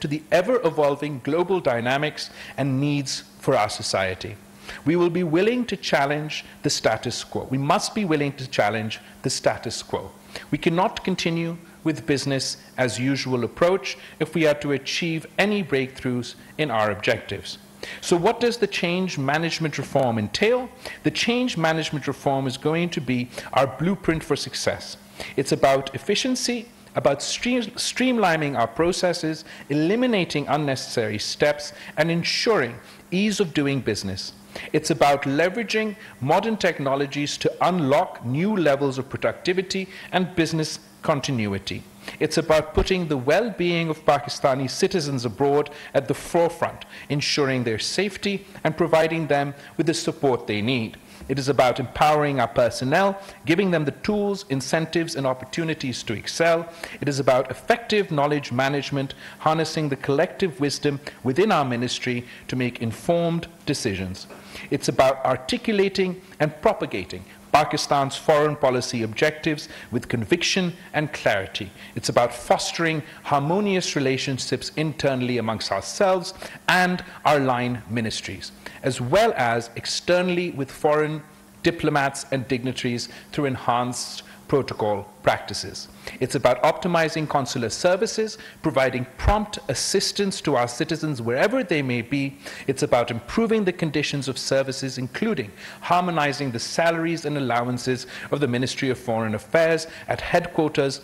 to the ever-evolving global dynamics and needs for our society. We will be willing to challenge the status quo. We must be willing to challenge the status quo. We cannot continue with business as usual approach if we are to achieve any breakthroughs in our objectives. So what does the change management reform entail? The change management reform is going to be our blueprint for success. It's about efficiency, about streamlining our processes, eliminating unnecessary steps, and ensuring ease of doing business. It's about leveraging modern technologies to unlock new levels of productivity and business continuity. It's about putting the well-being of Pakistani citizens abroad at the forefront, ensuring their safety and providing them with the support they need. It is about empowering our personnel, giving them the tools, incentives, and opportunities to excel. It is about effective knowledge management, harnessing the collective wisdom within our ministry to make informed decisions. It's about articulating and propagating Pakistan's foreign policy objectives with conviction and clarity. It's about fostering harmonious relationships internally amongst ourselves and our line ministries, as well as externally with foreign diplomats and dignitaries through enhanced protocol practices. It's about optimizing consular services, providing prompt assistance to our citizens wherever they may be. It's about improving the conditions of services, including harmonizing the salaries and allowances of the Ministry of Foreign Affairs at headquarters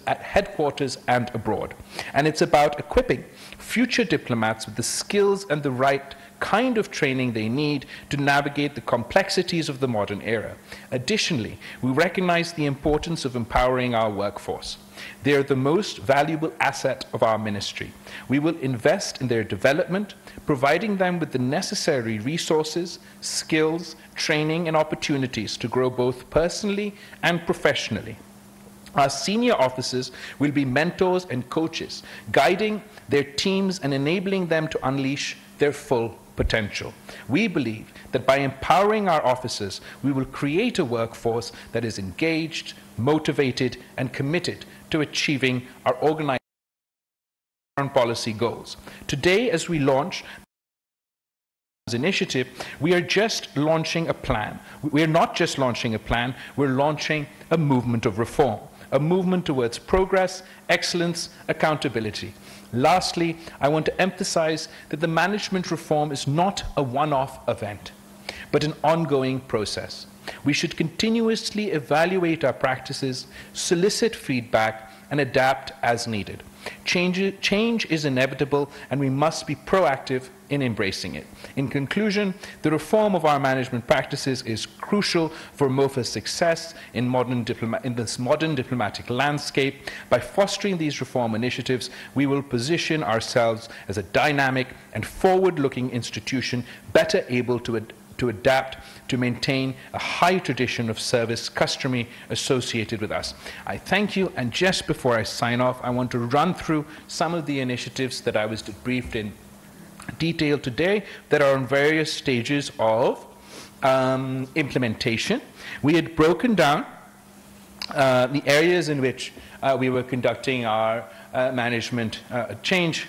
and abroad. And it's about equipping future diplomats with the skills and the right kind of training they need to navigate the complexities of the modern era. Additionally, we recognize the importance of empowering our workforce. They are the most valuable asset of our ministry. We will invest in their development, providing them with the necessary resources, skills, training, and opportunities to grow both personally and professionally. Our senior officers will be mentors and coaches, guiding their teams and enabling them to unleash their full potential. We believe that by empowering our officers, we will create a workforce that is engaged, motivated, and committed to achieving our organized foreign policy goals. Today, as we launch this initiative, we are just launching a plan. We are not just launching a plan, we're launching a movement of reform, a movement towards progress, excellence, accountability. Lastly, I want to emphasize that the management reform is not a one-off event, but an ongoing process. We should continuously evaluate our practices, solicit feedback, and adapt as needed. Change is inevitable, and we must be proactive in embracing it. In conclusion, the reform of our management practices is crucial for MOFA's success in this modern diplomatic landscape. By fostering these reform initiatives, we will position ourselves as a dynamic and forward-looking institution, better able to adapt, to maintain a high tradition of service customary associated with us. I thank you, and just before I sign off, I want to run through some of the initiatives that I was briefed in detail today that are in various stages of implementation. We had broken down the areas in which we were conducting our management change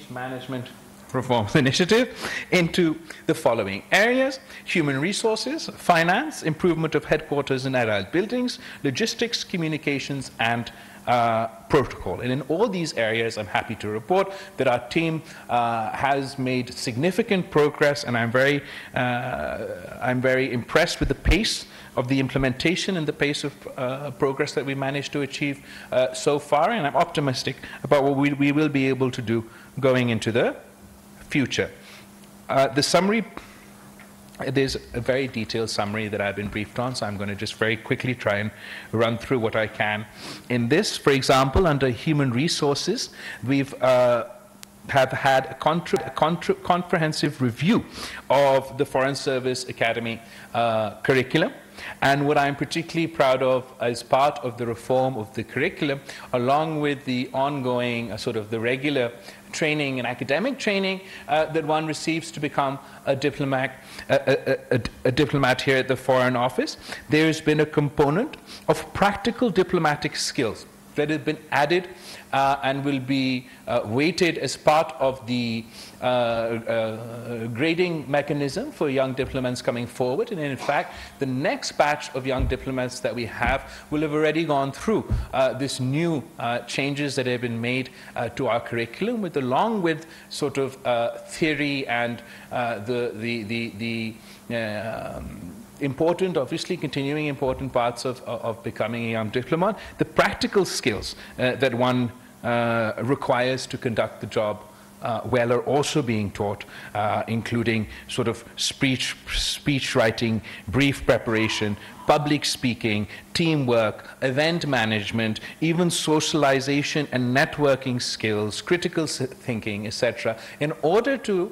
management reforms initiative into the following areas: human resources, finance, improvement of headquarters and adult buildings, logistics, communications, and protocol. And in all these areas, I'm happy to report that our team has made significant progress, and I'm very impressed with the pace of the implementation and the pace of progress that we managed to achieve so far, and I'm optimistic about what we will be able to do going into the future. The summary, there's a very detailed summary that I've been briefed on, so I'm going to just very quickly try and run through what I can. In this, for example, under human resources, we've have had a comprehensive review of the Foreign Service Academy curriculum. And what I'm particularly proud of as part of the reform of the curriculum, along with the ongoing sort of the regular training and academic training that one receives to become a diplomat here at the Foreign Office, there's been a component of practical diplomatic skills that have been added and will be weighted as part of the grading mechanism for young diplomats coming forward. And in fact, the next batch of young diplomats that we have will have already gone through this new changes that have been made to our curriculum, along with sort of theory and the important, obviously continuing important parts of becoming a young diplomat, the practical skills that one requires to conduct the job well are also being taught, including sort of speech writing, brief preparation, public speaking, teamwork, event management, even socialization and networking skills, critical thinking, etc., in order to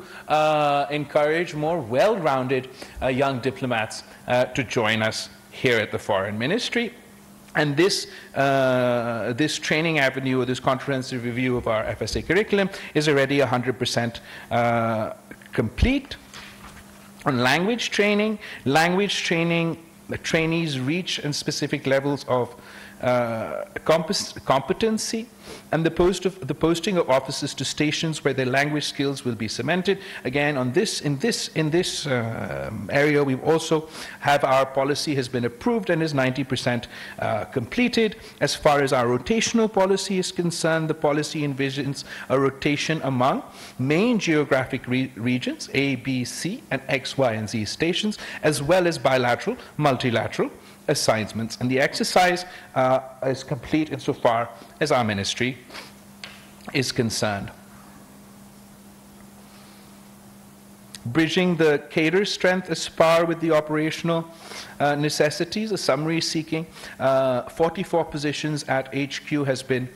encourage more well-rounded young diplomats to join us here at the Foreign Ministry. And this training avenue, or this comprehensive review of our FSA curriculum, is already 100% complete. On language training, the trainees reach and specific levels of competency, and the posting of officers to stations where their language skills will be cemented. Again, in this area, we've also have our policy has been approved and is 90% completed. As far as our rotational policy is concerned, the policy envisions a rotation among main geographic regions, A, B, C, and X, Y, and Z stations, as well as bilateral, multilateral assignments, and the exercise is complete insofar as our ministry is concerned. Bridging the cadre strength as par with the operational necessities, a summary seeking 44 positions at HQ has been,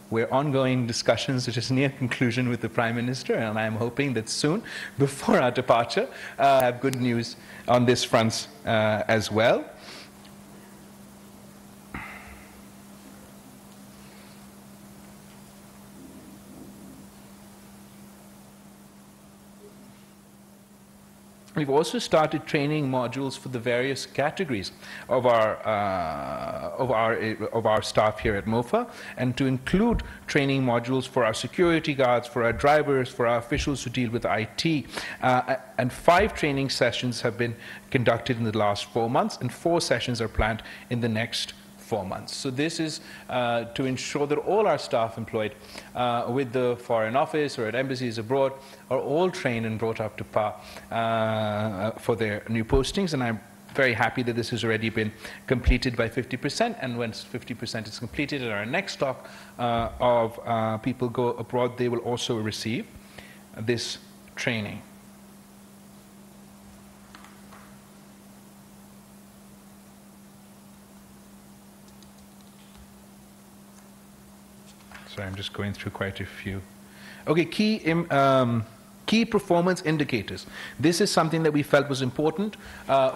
we're ongoing discussions which is near conclusion with the Prime Minister, and I'm hoping that soon, before our departure, have good news on this front as well. We've also started training modules for the various categories of our staff here at MOFA, and to include training modules for our security guards, for our drivers, for our officials who deal with IT. And 5 training sessions have been conducted in the last 4 months, and 4 sessions are planned in the next 4 months. So this is to ensure that all our staff employed with the Foreign Office or at embassies abroad are all trained and brought up to par for their new postings. And I'm very happy that this has already been completed by 50%. And once 50% is completed and our next stock of people go abroad, they will also receive this training. Sorry, I'm just going through quite a few. Okay, key performance indicators. This is something that we felt was important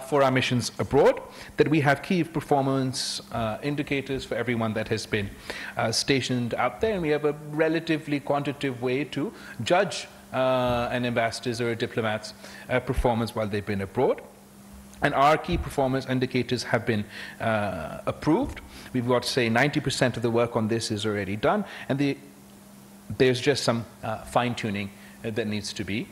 for our missions abroad, that we have key performance indicators for everyone that has been stationed out there, and we have a relatively quantitative way to judge an ambassador's or a diplomat's performance while they've been abroad. And our key performance indicators have been approved. We've got, say, 90% of the work on this is already done, and there's just some fine-tuning that needs to be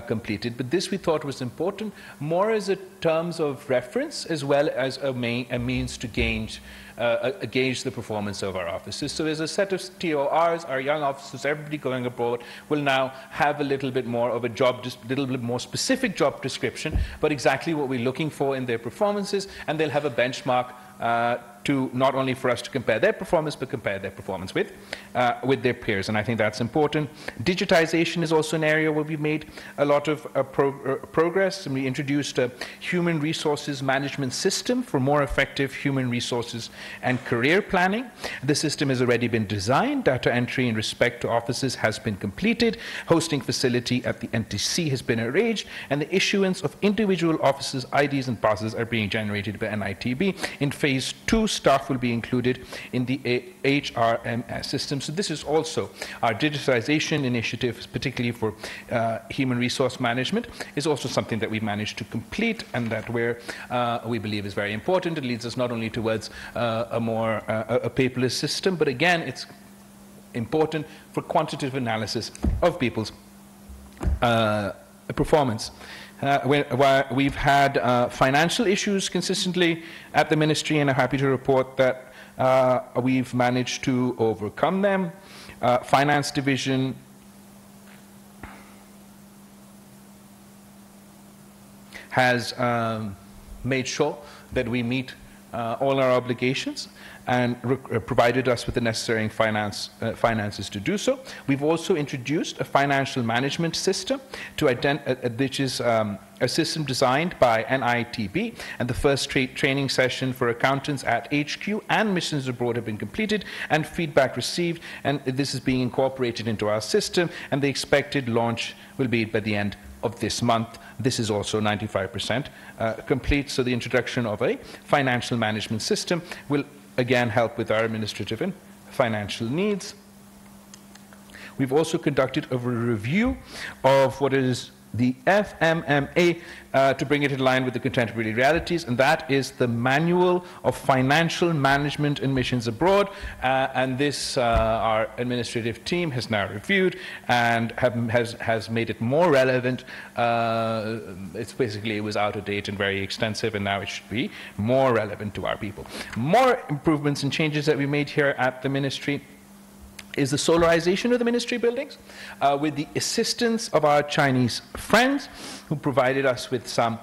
completed. But this we thought was important, more as a terms of reference as well as a means to gauge the performance of our officers. So as a set of TORs, our young officers, everybody going abroad, will now have a little bit more of a little bit more specific job description, but exactly what we're looking for in their performances, and they'll have a benchmark to not only for us to compare their performance, but compare their performance with their peers, and I think that's important. Digitization is also an area where we've made a lot of progress, and we introduced a human resources management system for more effective human resources and career planning. The system has already been designed, data entry in respect to offices has been completed, hosting facility at the NTC has been arranged, and the issuance of individual officers' IDs and passes are being generated by NITB in phase 2 staff will be included in the HRMS system. So this is also our digitization initiative, particularly for human resource management, is also something that we managed to complete, and that we believe is very important. It leads us not only towards a paperless system, but again, it's important for quantitative analysis of people's performance. We've had financial issues consistently at the ministry, and I'm happy to report that we've managed to overcome them. Finance division has made sure that we meet all our obligations and provided us with the necessary finances to do so. We've also introduced a financial management system, which is a system designed by NITB, and the first training session for accountants at HQ and missions abroad have been completed and feedback received, and this is being incorporated into our system, and the expected launch will be by the end of this month. This is also 95% complete, so the introduction of a financial management system will again help with our administrative and financial needs. We've also conducted a review of what is the FMMA to bring it in line with the contemporary realities, and that is the Manual of Financial Management in Missions Abroad, and this our administrative team has now reviewed and has made it more relevant. It was out of date and very extensive, and now it should be more relevant to our people. More improvements and changes that we made here at the ministry is the solarization of the ministry buildings with the assistance of our Chinese friends who provided us with some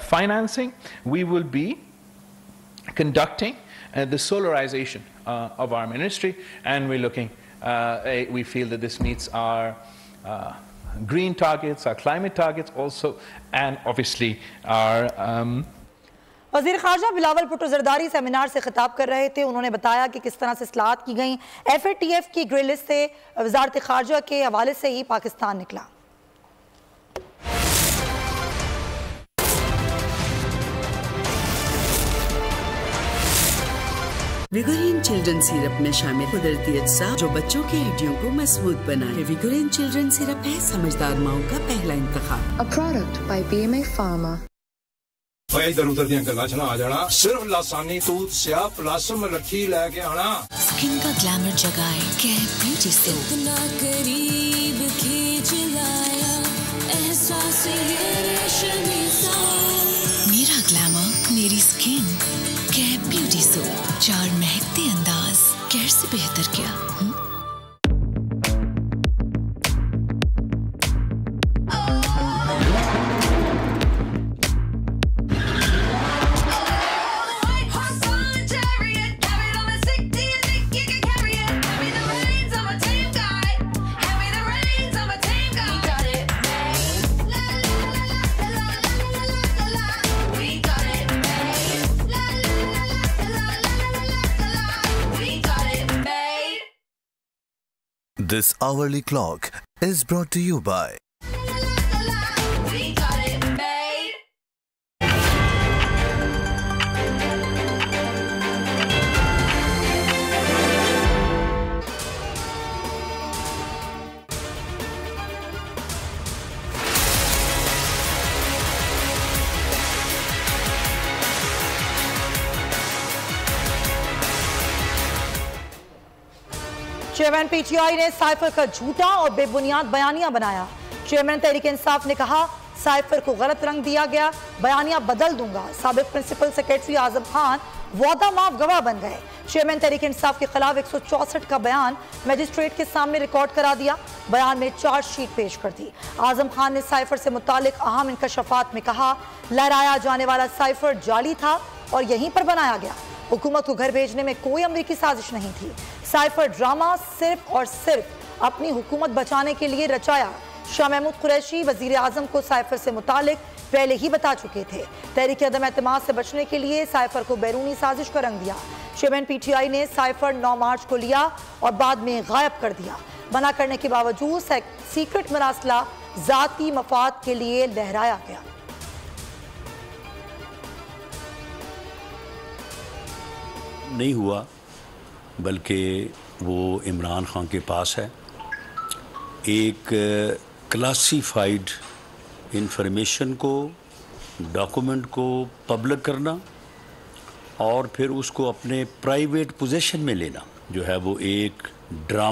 financing. We will be conducting the solarization of our ministry, and we're looking, we feel that this meets our green targets, our climate targets also, and obviously our वज़ीर ख़ारजा Bilawal Bhutto Zardari seminar से खिताब कर रहे थे। उन्होंने बताया कि किस तरह से इस्लाहात की गई। FATF की ग्रे लिस्ट से वज़ारत ख़ारजा के हवाले से ही पाकिस्तान निकला। विगोरियन चिल्ड्रन सिरप में शामिल कुदरती अज्जा जो बच्चों की हड्डियों को मजबूत बनाए। विगोरियन चिल्ड्रन सिरप है समझदार माओं का पहला इंतखाब। A product by BMA Pharma. इधर उधर दियां गल्लां च ना आ जाना, सिर्फ लासानी तूत स्याह प्लास्म रखी लेके आना। स्किन का ग्लैमर जगाए कैप ब्यूटी से इतना करीब खींच लाया एहसास ये रेशमी सा। मेरा ग्लैमर मेरी स्किन कैप ब्यूटी सोप, 4 महकते अंदाज, कैर से बेहतर क्या। This hourly clock is brought to you by chairman PTI ने साइफर का झूठा और बेबुनियाद बयानिया बनाया। चेयरमैन तहरीक इंसाफ ने कहा साइफर को गलत रंग दिया गया, बयानिया बदल दूंगा। साबिक प्रिंसिपल सेक्रेटरी आजम खान वादा माफ गवाह बन गए। चेयरमैन तहरीक इंसाफ के खिलाफ 164 का बयान मजिस्ट्रेट के सामने रिकॉर्ड करा दिया। बयान में चार्जशीट पेश कर दी। आजम खान ने साइफर से मुतालिक अहम इंकशाफात में कहा लहराया जाने वाला साइफर जाली था और यहीं पर बनाया गया। हुकूमत को घर भेजने में कोई अमरीकी साजिश नहीं थी। साइफर ड्रामा सिर्फ और सिर्फ अपनी हुकूमत बचाने के लिए रचाया। शाह महमूद कुरैशी वजीर आजम को साइफर से मुतालिक पहले ही बता चुके थे। तहरीक अदम एतमाद से बचने के लिए साइफर को बैरूनी साजिश का रंग दिया। चेयरमैन PTI ने साइफर 9 मार्च को लिया और बाद में गायब कर दिया। मना करने के बावजूद सीक्रेट मरासला जाती मफाद के लिए लहराया गया। नहीं हुआ, बल्कि वो इमरान खान के पास है। एक क्लासिफाइड इंफॉर्मेशन को, डॉक्यूमेंट को पब्लिक करना और फिर उसको अपने प्राइवेट पोजीशन में लेना जो है वो एक ड्रामा